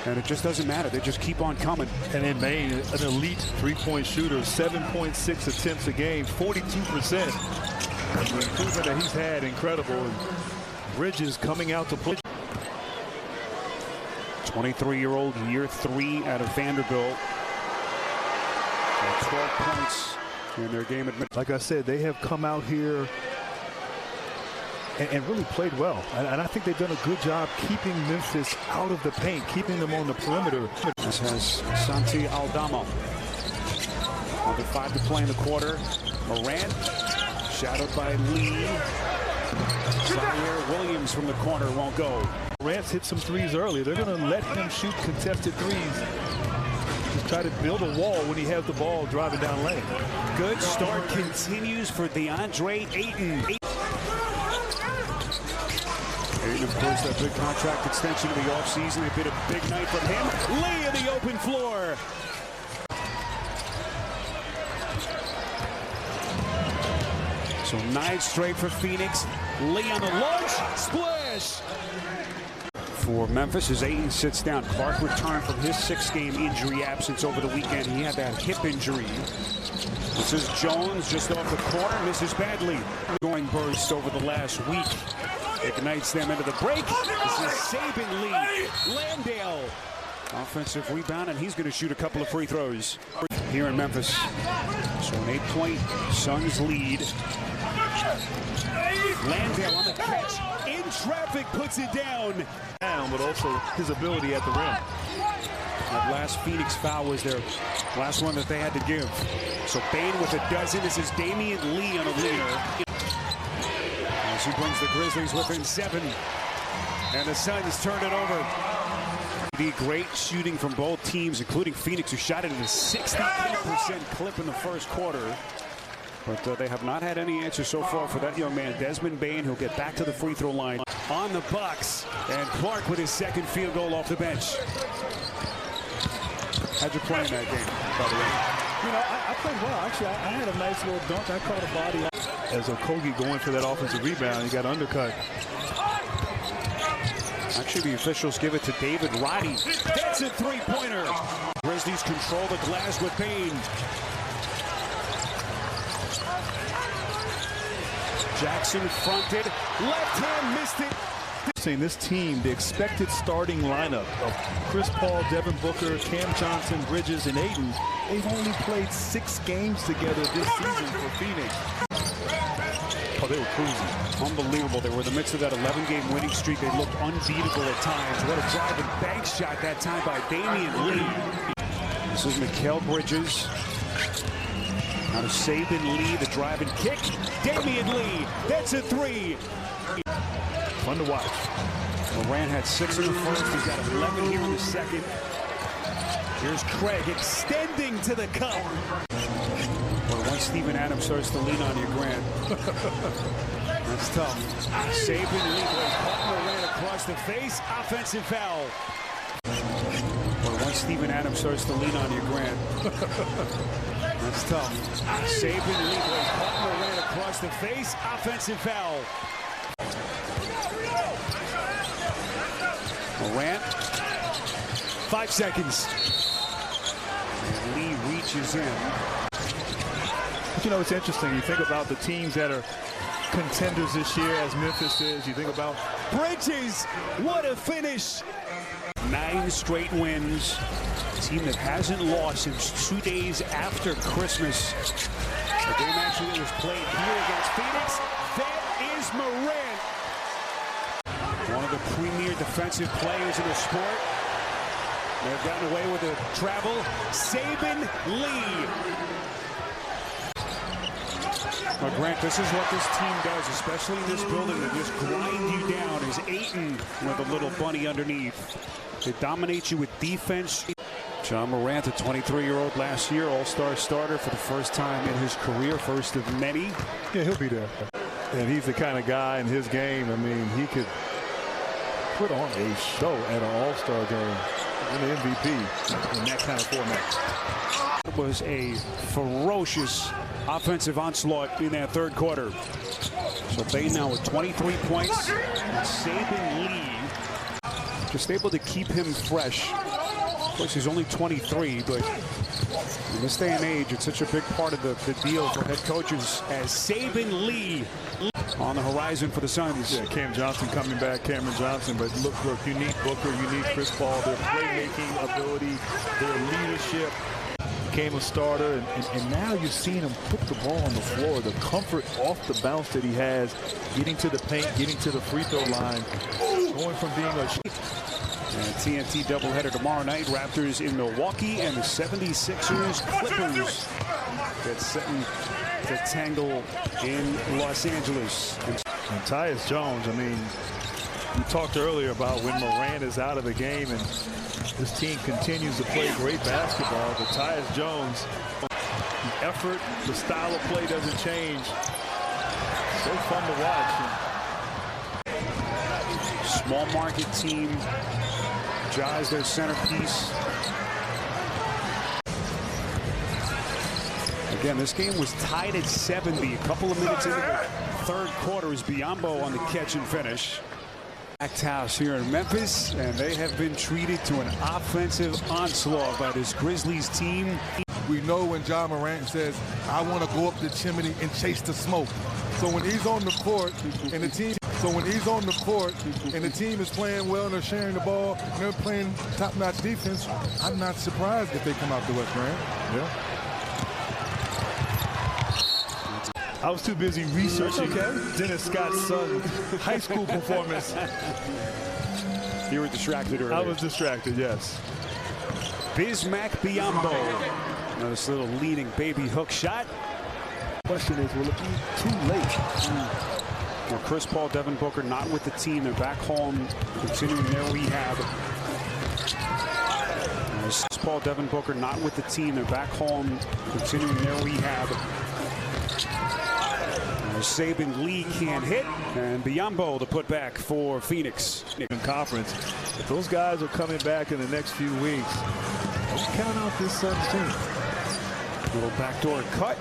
And it just doesn't matter. They just keep on coming. And in Maine, an elite three-point shooter, 7.6 attempts a game, 42%. The improvement that he's had, incredible. And Bridges coming out to play. 23-year-old, year 3 out of Vanderbilt. 12 points in their game. Like I said, they have come out here and really played well. And I think they've done a good job keeping Memphis out of the paint, keeping them on the perimeter. This has Santi Aldama. Under 5 to play in the quarter. Morant, shadowed by Lee. Zaire Williams from the corner won't go. Morant's hit some threes early. They're going to let him shoot contested threes. Just try to build a wall when he has the ball driving down lane. Good start continues for DeAndre Ayton. Ayton, of course, that big contract extension of the offseason. They've been a big night from him. Lee in the open floor. So 9 straight for Phoenix. Lee on the launch. Splash! For Memphis as Ayton sits down. Clark returned from his 6-game injury absence over the weekend. He had that hip injury. This is Jones just off the corner. Misses badly. Going burst over the last week. Ignites them into the break. This is Saban Lee. Landale. Offensive rebound, and he's going to shoot a couple of free throws here in Memphis. So an 8-point Suns lead. Landale on the catch. In traffic, puts it down. But also his ability at the rim. That last Phoenix foul was their last one that they had to give. So Bane with a dozen. This is Damion Lee on a leader. As he brings the Grizzlies within 7. And the Suns turn it over. The great shooting from both teams, including Phoenix, who shot it at a 68% clip in the first quarter. But they have not had any answer so far for that young man, Desmond Bane, who'll get back to the free throw line. On the Bucks, and Clark with his second field goal off the bench. How'd you play in that game, by the way? You know, I played well. Actually, I had a nice little dunk. I caught a body. As Okogie going for that offensive rebound, he got undercut. Actually, the officials give it to David Roddy. That's a three-pointer. Grizzlies control the glass with Bane. Jackson fronted, left hand missed it. Seeing this team, the expected starting lineup of Chris Paul, Devin Booker, Cam Johnson, Bridges, and Ayton, they've only played 6 games together this season for Phoenix. Oh, they were cruising. Unbelievable. They were in the midst of that 11-game winning streak. They looked unbeatable at times. What a driving bank shot that time by Damion Lee. This is Mikal Bridges. Now to Saban Lee, the drive and kick. Damion Lee, that's a 3. Fun to watch. Morant had 6 in the first. He's got 11 here in the second. Here's Craig extending to the cup. Well, once Steven Adams starts to lean on you, Grant. That's tough. Saban Lee caught Morant across the face. Offensive foul. Well, once Steven Adams starts to lean on you, Grant. That's tough. Saban Lee caught Morant across the face. Offensive foul. Morant. 5 seconds. And Lee reaches in. But you know, it's interesting. You think about the teams that are contenders this year, as Memphis is. You think about Bridges. What a finish. 9 straight wins. A team that hasn't lost since 2 days after Christmas. The game actually was played here against Phoenix. That is Morant. One of the premier defensive players in the sport. They've gotten away with the travel. Saban Lee. Well, Grant, this is what this team does, especially in this building. They just grind you down. Is Ayton with a little bunny underneath. They dominate you with defense. John Morant, a 23-year-old last year, all-star starter for the first time in his career, first of many. Yeah, he'll be there. And he's the kind of guy in his game, I mean, he could put on a show at an all-star game, win the MVP in that kind of format. It was a ferocious offensive onslaught in that third quarter. So Bane now with 23 points. And Saban Lee just able to keep him fresh. Of course, he's only 23, but in this day and age, it's such a big part of the deal for head coaches. As Damion Lee on the horizon for the Suns. Yeah, Cam Johnson coming back, Cameron Johnson. But look, you need Booker, you need Chris Paul. Their playmaking ability, their leadership. Became a starter, and now you're seeing him put the ball on the floor. The comfort off the bounce that he has, getting to the paint, getting to the free throw line, going from being a... And TNT doubleheader tomorrow night. Raptors in Milwaukee and the 76ers Clippers get set to tangle in Los Angeles. And Tyus Jones, I mean, we talked earlier about when Morant is out of the game and this team continues to play great basketball, but Tyus Jones, the effort, the style of play doesn't change. So fun to watch. Small market team. Ja's their centerpiece. Again, this game was tied at 70. A couple of minutes into the third quarter is Biyombo on the catch and finish. Packed house here in Memphis, and they have been treated to an offensive onslaught by this Grizzlies team. We know when Ja Morant says, I want to go up the chimney and chase the smoke. So when he's on the court and the team is playing well and they're sharing the ball and they're playing top-notch defense, I'm not surprised if they come out the West Grand. Yeah. I was too busy researching Dennis Scott's high school performance. You were distracted earlier. I was distracted, yes. Bismack Biyombo. This little leading baby hook shot. Question is, will it be too late? Well, Chris Paul, Devin Booker not with the team. They're back home, continuing their rehab. Chris Paul, Devin Booker not with the team. They're back home, continuing their rehab. Damion Lee can't hit, and Biyombo the putback for Phoenix. In conference, if those guys are coming back in the next few weeks, don't count out this Suns team. Little backdoor cut.